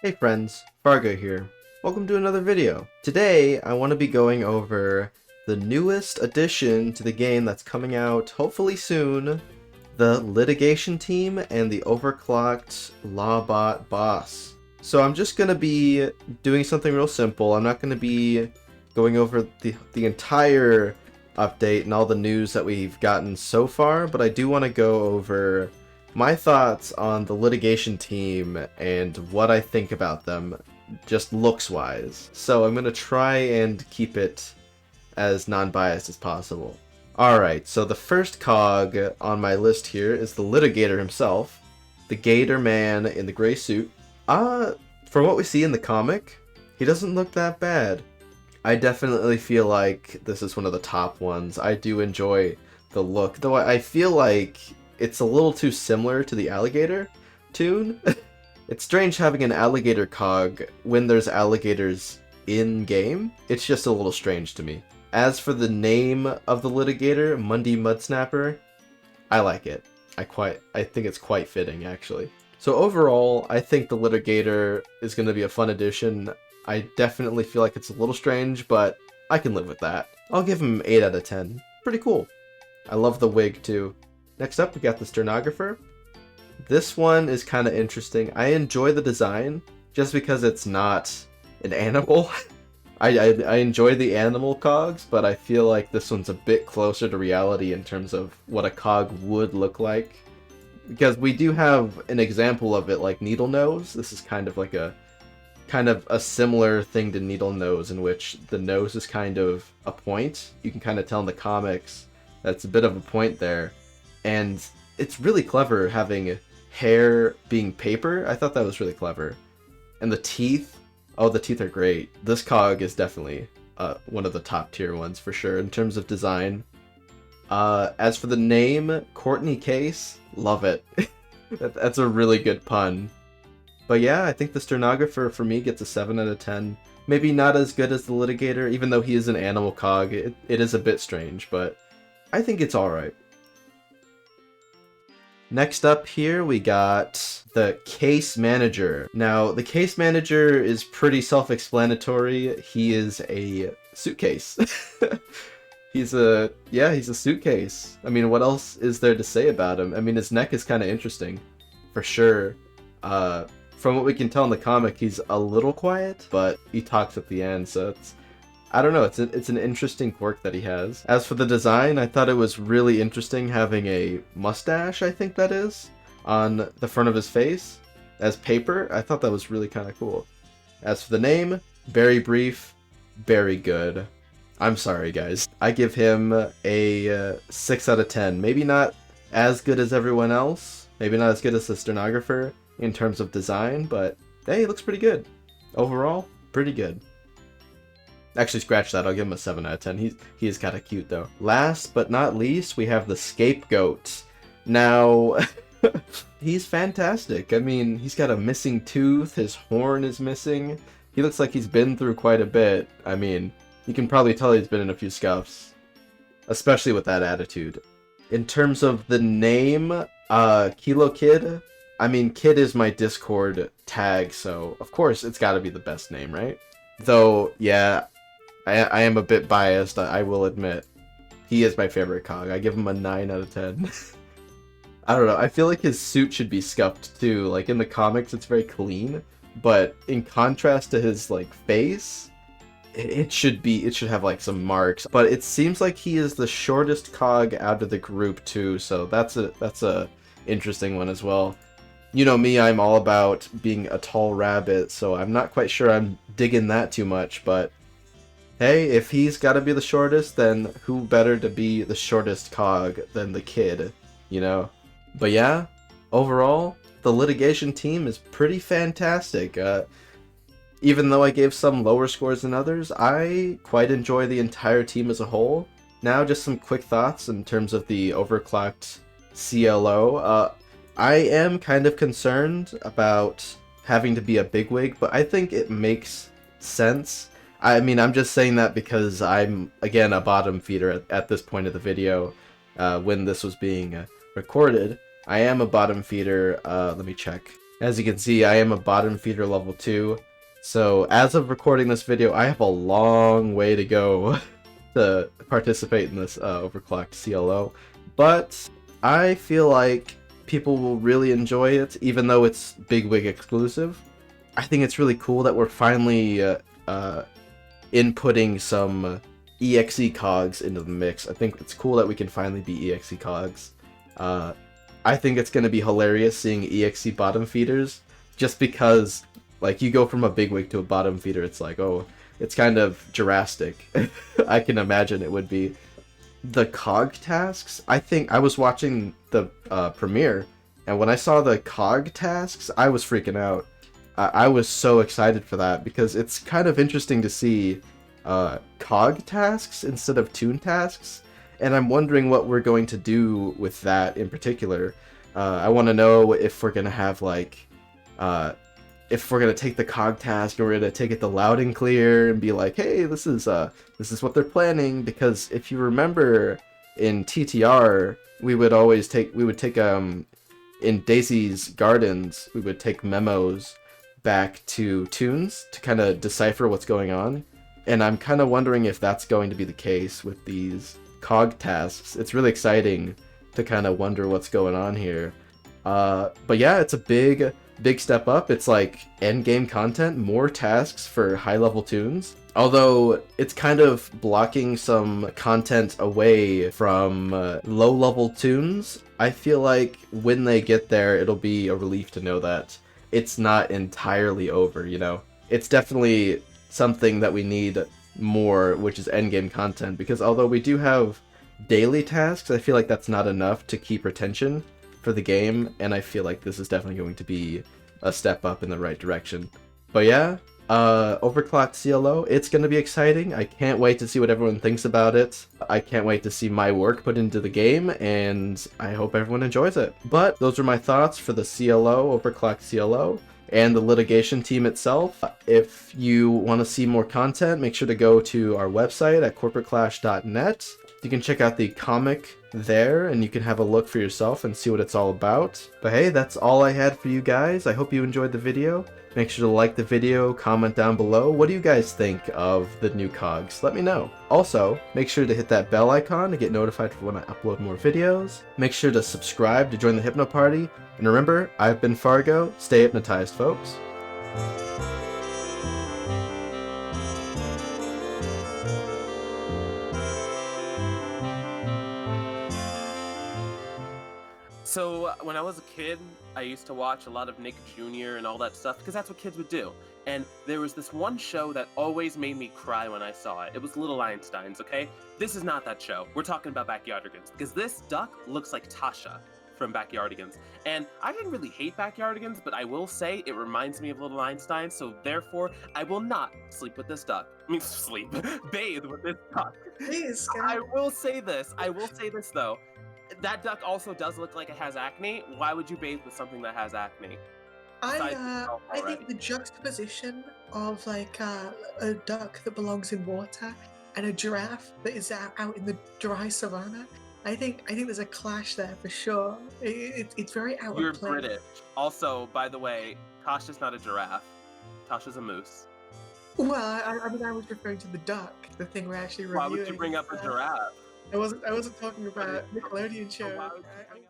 Hey friends, Fargo here. Welcome to another video. Today, I want to be going over the newest addition to the game that's coming out hopefully soon, the Litigation Team and the Overclocked Lawbot boss. So I'm just going to be doing something real simple. I'm not going to be going over the entire update and all the news that we've gotten so far, but I do want to go over my thoughts on the Litigation Team and what I think about them, just looks-wise. So I'm going to try and keep it as non-biased as possible. Alright, so the first cog on my list here is the Litigator himself, the Gator Man in the gray suit. From what we see in the comic, he doesn't look that bad. I definitely feel like this is one of the top ones. I do enjoy the look, though I feel like it's a little too similar to the alligator tune. It's strange having an alligator cog when there's alligators in-game. It's just a little strange to me. As for the name of the litigator, Mundy Mudsnapper, I like it. I think it's quite fitting, actually. So overall, I think the litigator is going to be a fun addition. I definitely feel like it's a little strange, but I can live with that. I'll give him 8 out of 10. Pretty cool. I love the wig, too. Next up, we got the Stenographer. This one is kind of interesting. I enjoy the design, just because it's not an animal. I enjoy the animal cogs, but I feel like this one's a bit closer to reality in terms of what a cog would look like. Because we do have an example of it like Needle Nose. This is kind of like a similar thing to Needle Nose, in which the nose is kind of a point. You can kind of tell in the comics that's a bit of a point there. And it's really clever having hair being paper. I thought that was really clever. And the teeth, oh, the teeth are great. This cog is definitely one of the top tier ones for sure in terms of design. As for the name, Courtney Case, love it. That's a really good pun. But yeah, I think the Stenographer for me gets a 7 out of 10. Maybe not as good as the Litigator, even though he is an animal cog. It is a bit strange, but I think it's alright. Next up here, we got the Case Manager. Now, the Case Manager is pretty self-explanatory. He is a suitcase. He's a suitcase. I mean, what else is there to say about him? I mean, his neck is kind of interesting, for sure. From what we can tell in the comic, he's a little quiet, but he talks at the end, so I don't know, it's an interesting quirk that he has. As for the design, I thought it was really interesting having a mustache, I think that is, on the front of his face as paper. I thought that was really kind of cool. As for the name, very brief, very good. I'm sorry, guys. I give him a 6 out of 10. Maybe not as good as everyone else, maybe not as good as the Stenographer in terms of design, but hey, it looks pretty good. Overall, pretty good. Actually, scratch that. I'll give him a 7 out of 10. He is kind of cute, though. Last but not least, we have the Scapegoat. Now, he's fantastic. I mean, he's got a missing tooth. His horn is missing. He looks like he's been through quite a bit. I mean, you can probably tell he's been in a few scuffs, especially with that attitude. In terms of the name, Kilo Kid. I mean, Kid is my Discord tag, so of course it's got to be the best name, right? Though, yeah, I am a bit biased, I will admit. He is my favorite cog. I give him a 9 out of 10. I don't know, I feel like his suit should be scuffed too. Like in the comics it's very clean, but in contrast to his like face, it should have like some marks. But it seems like he is the shortest cog out of the group too, so that's a interesting one as well. You know me, I'm all about being a tall rabbit, so I'm not quite sure I'm digging that too much, but hey, if he's gotta be the shortest, then who better to be the shortest cog than the Kid, you know? But yeah, overall, the Litigation Team is pretty fantastic. Even though I gave some lower scores than others, I quite enjoy the entire team as a whole. Now, just some quick thoughts in terms of the Overclocked CLO. I am kind of concerned about having to be a bigwig, but I think it makes sense. I mean, I'm just saying that because I'm, again, a bottom feeder at this point of the video. When this was being recorded, I am a bottom feeder. Let me check. As you can see, I am a bottom feeder level 2. So as of recording this video, I have a long way to go to participate in this Overclocked CLO. But I feel like people will really enjoy it, even though it's Bigwig exclusive. I think it's really cool that we're finally inputting some EXE cogs into the mix. I think it's cool that we can finally be EXE cogs. I think it's going to be hilarious seeing EXE bottom feeders, just because, like, you go from a bigwig to a bottom feeder, it's like, oh, it's kind of Jurassic. I can imagine it would be. The cog tasks, I think I was watching the premiere, and when I saw the cog tasks, I was freaking out. I was so excited for that, because it's kind of interesting to see cog tasks instead of tune tasks, and I'm wondering what we're going to do with that in particular. I want to know if we're going to have, like, if we're going to take the cog task and we're going to take it to loud and clear and be like, hey, this is what they're planning, because if you remember in TTR, we would take in Daisy's Gardens, we would take memos back to tunes to kind of decipher what's going on. And I'm kind of wondering if that's going to be the case with these cog tasks. It's really exciting to kind of wonder what's going on here. But yeah, it's a big step up. It's like endgame content, more tasks for high-level tunes. Although it's kind of blocking some content away from low-level tunes, I feel like when they get there, it'll be a relief to know that it's not entirely over, you know? It's definitely something that we need more, which is endgame content, because although we do have daily tasks, I feel like that's not enough to keep retention for the game, and I feel like this is definitely going to be a step up in the right direction. But yeah, Overclocked CLO, it's going to be exciting. I can't wait to see what everyone thinks about it. I can't wait to see my work put into the game, and I hope everyone enjoys it. But those are my thoughts for the CLO, Overclocked CLO, and the litigation team itself. If you want to see more content, make sure to go to our website at corporateclash.net. You can check out the comic there, and you can have a look for yourself and see what it's all about. But hey, that's all I had for you guys. I hope you enjoyed the video. Make sure to like the video, comment down below. What do you guys think of the new cogs? Let me know. Also, make sure to hit that bell icon to get notified for when I upload more videos. Make sure to subscribe to join the Hypno Party. And remember, I've been Fargo. Stay hypnotized, folks. So when I was a kid, I used to watch a lot of Nick Jr. and all that stuff, because that's what kids would do. And there was this one show that always made me cry when I saw it. It was Little Einsteins, okay? This is not that show. We're talking about Backyardigans, because this duck looks like Tasha from Backyardigans. And I didn't really hate Backyardigans, but I will say it reminds me of Little Einstein, so therefore I will not sleep with this duck. I mean, bathe with this duck. Please, I will say this though. That duck also does look like it has acne. Why would you bathe with something that has acne? I think the juxtaposition of like a duck that belongs in water and a giraffe that is out in the dry savannah. I think there's a clash there for sure. It's very out You're of place. British. Also, by the way, Tasha's not a giraffe. Tasha's a moose. Well, I mean, I was referring to the duck, the thing we're actually reviewing. Why would you bring up a giraffe? I wasn't talking about Nickelodeon shows.